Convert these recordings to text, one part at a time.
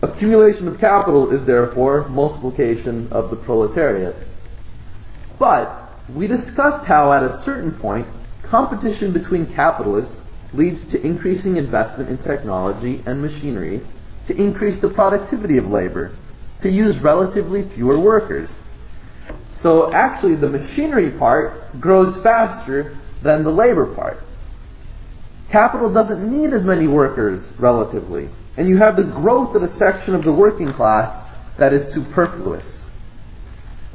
Accumulation of capital is therefore multiplication of the proletariat. But we discussed how at a certain point, competition between capitalists leads to increasing investment in technology and machinery to increase the productivity of labor, to use relatively fewer workers. So actually the machinery part grows faster than the labor part. Capital doesn't need as many workers relatively, and you have the growth of a section of the working class that is superfluous.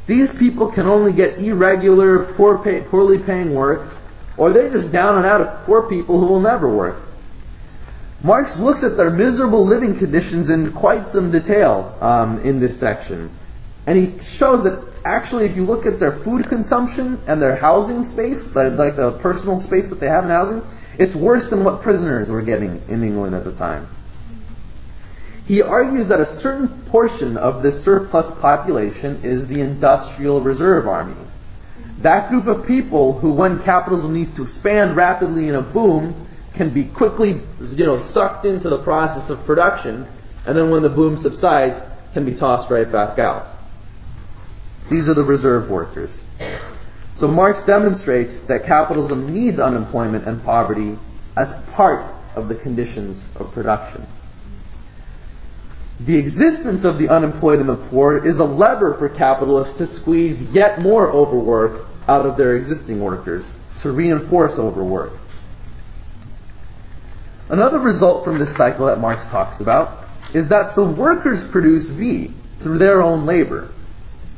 These people can only get irregular, poorly paying work, or they're just down and out of poor people who will never work. Marx looks at their miserable living conditions in quite some detail in this section. And he shows that actually if you look at their food consumption and their housing space, like the personal space that they have in housing, it's worse than what prisoners were getting in England at the time. He argues that a certain portion of this surplus population is the industrial reserve army. That group of people who, when capitalism needs to expand rapidly in a boom, can be quickly, sucked into the process of production, and then when the boom subsides, can be tossed right back out. These are the reserve workers. So Marx demonstrates that capitalism needs unemployment and poverty as part of the conditions of production. The existence of the unemployed and the poor is a lever for capitalists to squeeze yet more overwork out of their existing workers, to reinforce overwork. Another result from this cycle that Marx talks about is that the workers produce V through their own labor,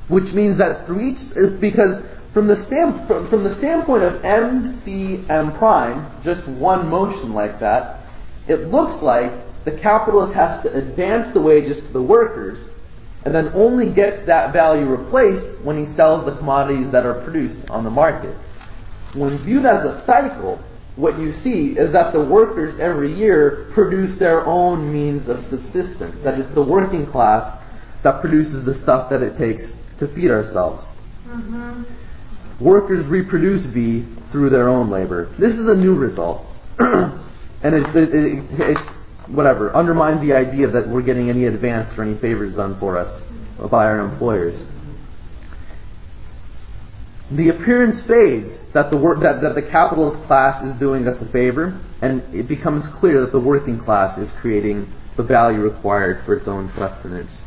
which means that through each, because from the standpoint of M, C, M prime, just one motion like that, it looks like the capitalist has to advance the wages to the workers, and then only gets that value replaced when he sells the commodities that are produced on the market. When viewed as a cycle, what you see is that the workers every year produce their own means of subsistence. That is the working class that produces the stuff that it takes to feed ourselves. Mm-hmm. Workers reproduce V through their own labor. This is a new result. And it undermines the idea that we're getting any advance or any favors done for us by our employers. The appearance fades that the capitalist class is doing us a favor, and it becomes clear that the working class is creating the value required for its own sustenance.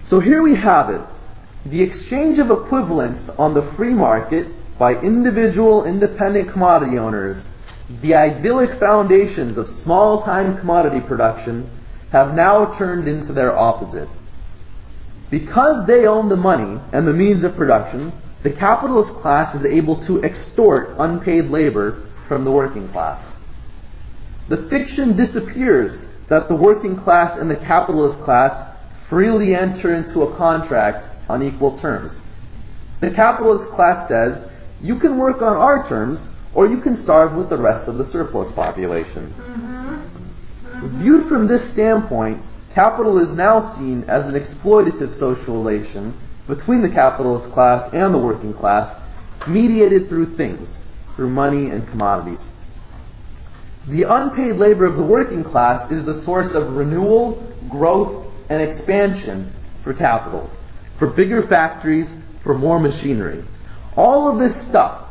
So here we have it. The exchange of equivalents on the free market by individual independent commodity owners, the idyllic foundations of small-time commodity production, have now turned into their opposite. Because they own the money and the means of production, the capitalist class is able to extort unpaid labor from the working class. The fiction disappears that the working class and the capitalist class freely enter into a contract on equal terms. The capitalist class says, you can work on our terms, or you can starve with the rest of the surplus population. Mm-hmm. Mm-hmm. Viewed from this standpoint, capital is now seen as an exploitative social relation between the capitalist class and the working class, mediated through things, through money and commodities. The unpaid labor of the working class is the source of renewal, growth, and expansion for capital, for bigger factories, for more machinery. All of this stuff,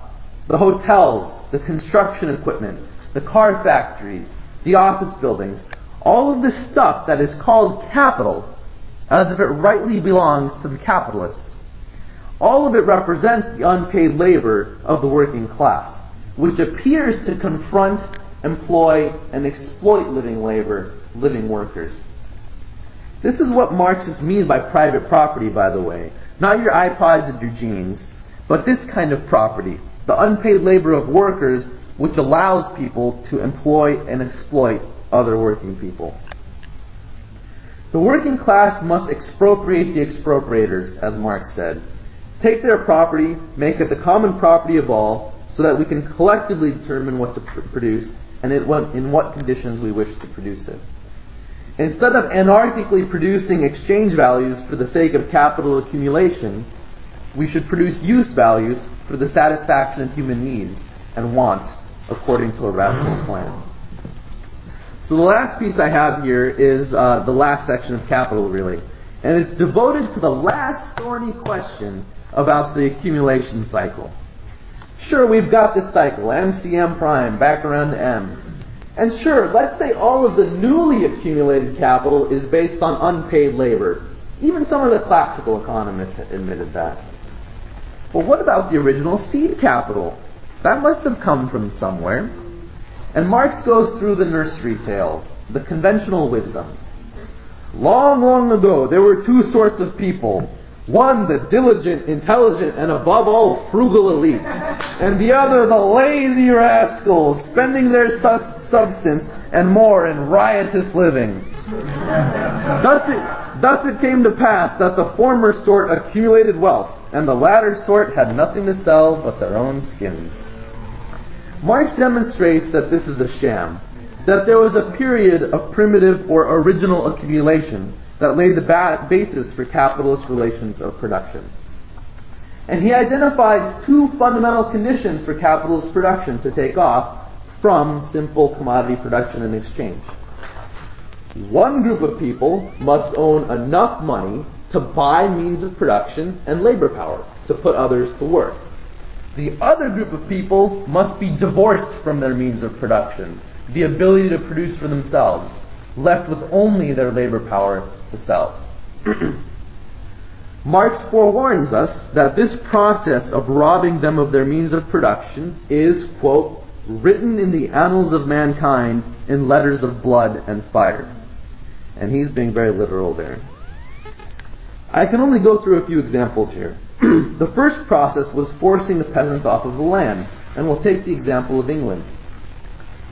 the hotels, the construction equipment, the car factories, the office buildings, all of this stuff that is called capital, as if it rightly belongs to the capitalists, all of it represents the unpaid labor of the working class, which appears to confront, employ, and exploit living workers. This is what Marxists mean by private property, by the way. Not your iPods and your jeans, but this kind of property, the unpaid labor of workers, which allows people to employ and exploit other working people. The working class must expropriate the expropriators, as Marx said. Take their property, make it the common property of all, so that we can collectively determine what to produce and in what conditions we wish to produce it. Instead of anarchically producing exchange values for the sake of capital accumulation, we should produce use values for the satisfaction of human needs and wants according to a rational plan. So the last piece I have here is the last section of Capital, really. And it's devoted to the last thorny question about the accumulation cycle. Sure, we've got this cycle, MCM prime, back around to M. And sure, let's say all of the newly accumulated capital is based on unpaid labor. Even some of the classical economists admitted that. But what about the original seed capital? That must have come from somewhere. And Marx goes through the nursery tale, the conventional wisdom. Long, long ago, there were two sorts of people. One, the diligent, intelligent, and above all, frugal elite. And the other, the lazy rascals, spending their substance and more in riotous living. Thus it came to pass that the former sort accumulated wealth, and the latter sort had nothing to sell but their own skins. Marx demonstrates that this is a sham, that there was a period of primitive or original accumulation that laid the basis for capitalist relations of production. And he identifies two fundamental conditions for capitalist production to take off from simple commodity production and exchange. One group of people must own enough money to buy means of production and labor power to put others to work. The other group of people must be divorced from their means of production, the ability to produce for themselves, left with only their labor power to sell. Marx forewarns us that this process of robbing them of their means of production is, quote, written in the annals of mankind in letters of blood and fire. And he's being very literal there. I can only go through a few examples here. The first process was forcing the peasants off of the land, and we'll take the example of England.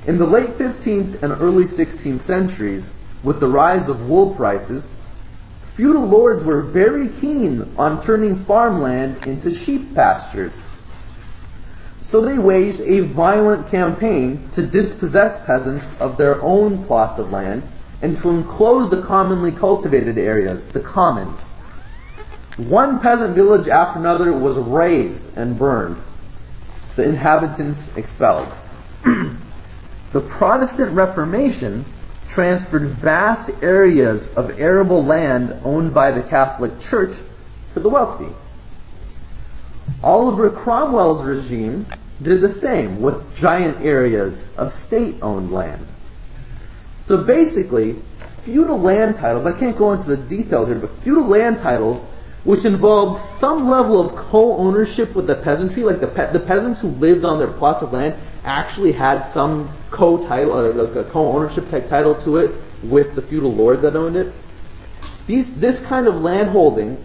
In the late 15th and early 16th centuries, with the rise of wool prices, feudal lords were very keen on turning farmland into sheep pastures. So they waged a violent campaign to dispossess peasants of their own plots of land and to enclose the commonly cultivated areas, the commons. One peasant village after another was razed and burned, the inhabitants expelled. The Protestant Reformation transferred vast areas of arable land owned by the Catholic Church to the wealthy. Oliver Cromwell's regime did the same with giant areas of state-owned land. So basically, feudal land titles, I can't go into the details here, but feudal land titles which involved some level of co-ownership with the peasantry, like the peasants who lived on their plots of land actually had some co-ownership type title to it with the feudal lord that owned it. This kind of land holding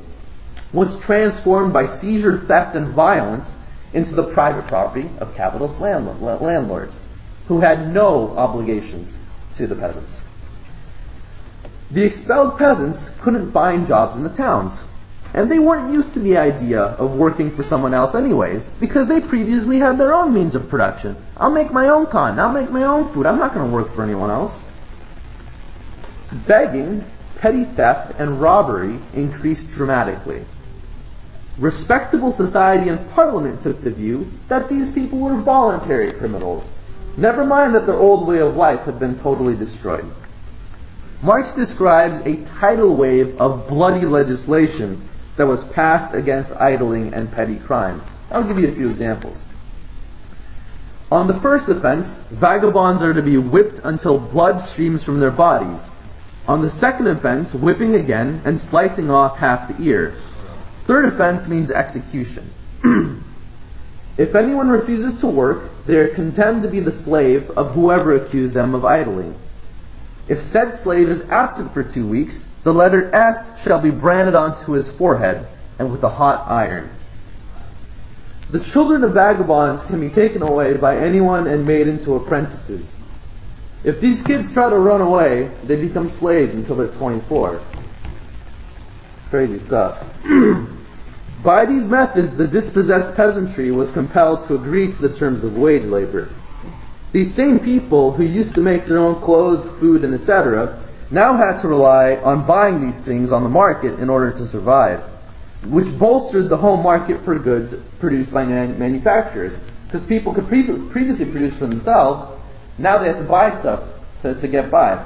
was transformed by seizure, theft, and violence into the private property of capitalist landlords who had no obligations to the peasants. The expelled peasants couldn't find jobs in the towns. And they weren't used to the idea of working for someone else anyways, because they previously had their own means of production. I'll make my own cotton, I'll make my own food, I'm not going to work for anyone else. Begging, petty theft, and robbery increased dramatically. Respectable society and parliament took the view that these people were voluntary criminals, never mind that their old way of life had been totally destroyed. Marx describes a tidal wave of bloody legislation that was passed against idling and petty crime. I'll give you a few examples. On the first offense, vagabonds are to be whipped until blood streams from their bodies. On the second offense, whipping again and slicing off half the ear. Third offense means execution. If anyone refuses to work, they are condemned to be the slave of whoever accused them of idling. If said slave is absent for 2 weeks, the letter S shall be branded onto his forehead, and with a hot iron. The children of vagabonds can be taken away by anyone and made into apprentices. If these kids try to run away, they become slaves until they're 24. Crazy stuff. By these methods, the dispossessed peasantry was compelled to agree to the terms of wage labor. These same people who used to make their own clothes, food, and etc. now had to rely on buying these things on the market in order to survive, which bolstered the home market for goods produced by manufacturers. Because people could previously produce for themselves, now they have to buy stuff to get by.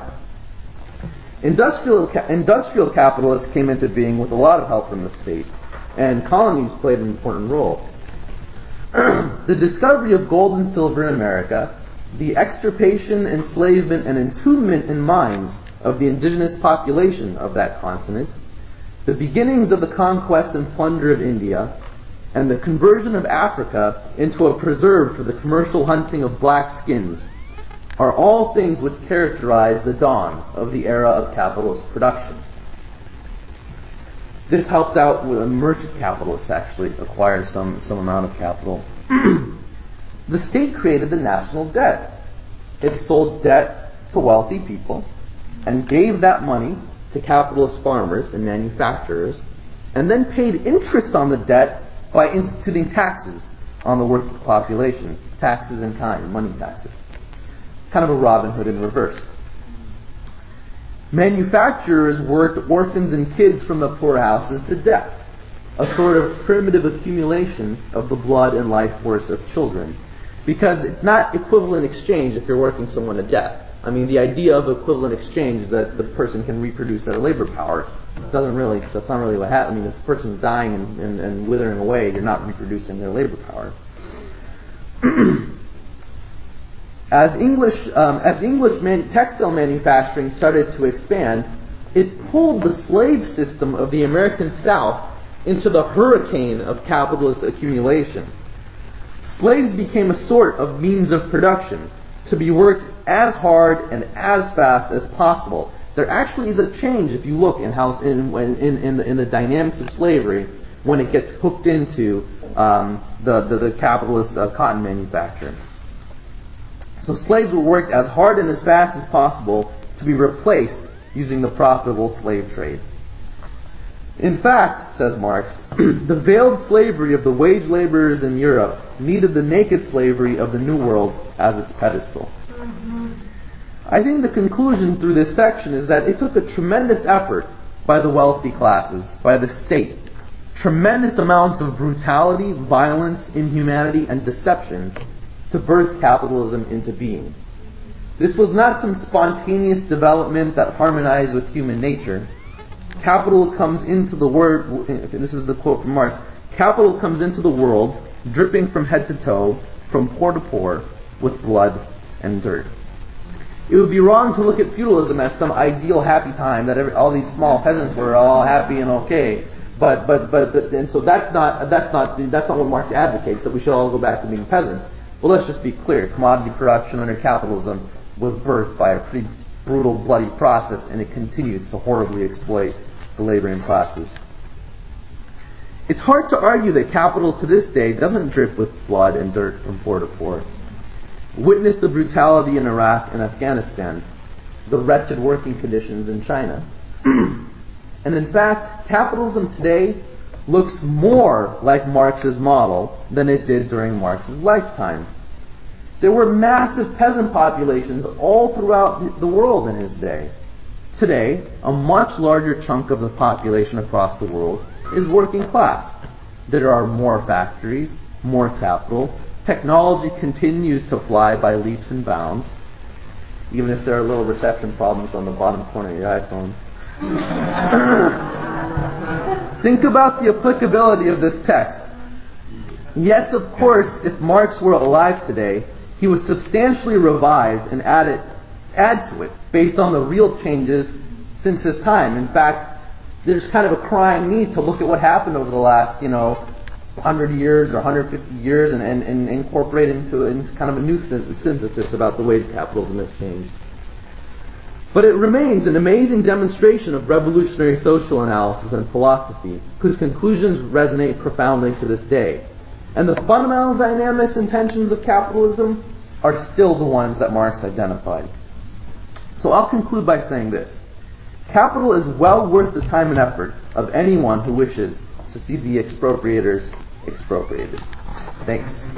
Industrial capitalists came into being with a lot of help from the state, and colonies played an important role. The discovery of gold and silver in America, the extirpation, enslavement, and entombment in mines of the indigenous population of that continent, the beginnings of the conquest and plunder of India, and the conversion of Africa into a preserve for the commercial hunting of black skins are all things which characterize the dawn of the era of capitalist production. This helped out with merchant capitalists actually acquire some amount of capital. The state created the national debt. It sold debt to wealthy people and gave that money to capitalist farmers and manufacturers, and then paid interest on the debt by instituting taxes on the working population, taxes in kind, money taxes. Kind of a Robin Hood in reverse. Manufacturers worked orphans and kids from the poorhouses to death, a sort of primitive accumulation of the blood and life force of children. Because it's not equivalent exchange if you're working someone to death. I mean, the idea of equivalent exchange is that the person can reproduce their labor power. That's not really what happens. I mean, if the person's dying and withering away, you're not reproducing their labor power. As English textile manufacturing started to expand, it pulled the slave system of the American South into the hurricane of capitalist accumulation. Slaves became a sort of means of production, to be worked as hard and as fast as possible. There actually is a change if you look in the dynamics of slavery when it gets hooked into the capitalist cotton manufacturing. So slaves were worked as hard and as fast as possible to be replaced using the profitable slave trade. In fact, says Marx, the veiled slavery of the wage laborers in Europe needed the naked slavery of the New World as its pedestal. I think the conclusion through this section is that it took a tremendous effort by the wealthy classes, by the state, tremendous amounts of brutality, violence, inhumanity, and deception to birth capitalism into being. This was not some spontaneous development that harmonized with human nature. Capital comes into the world, this is the quote from Marx, capital comes into the world dripping from head to toe, from pore to pore, with blood and dirt. It would be wrong to look at feudalism as some ideal happy time that all these small peasants were all happy and okay. But and so that's not what Marx advocates, that we should all go back to being peasants. But let's just be clear, commodity production under capitalism was birthed by a pretty brutal, bloody process, and it continued to horribly exploit the laboring classes. It's hard to argue that capital to this day doesn't drip with blood and dirt from pore to pore. Witness the brutality in Iraq and Afghanistan, the wretched working conditions in China. And in fact, capitalism today looks more like Marx's model than it did during Marx's lifetime. There were massive peasant populations all throughout the world in his day. Today, a much larger chunk of the population across the world is working class. There are more factories, more capital. Technology continues to fly by leaps and bounds, even if there are little reception problems on the bottom corner of your iPhone. Think about the applicability of this text. Yes, of course, if Marx were alive today, he would substantially revise and add to it based on the real changes since his time. In fact, there's kind of a crying need to look at what happened over the last, 100 years or 150 years and incorporate into kind of a new synthesis about the ways capitalism has changed. But it remains an amazing demonstration of revolutionary social analysis and philosophy, whose conclusions resonate profoundly to this day. And the fundamental dynamics and tensions of capitalism are still the ones that Marx identified. So I'll conclude by saying this. Capital is well worth the time and effort of anyone who wishes to see the expropriators expropriated. Thanks.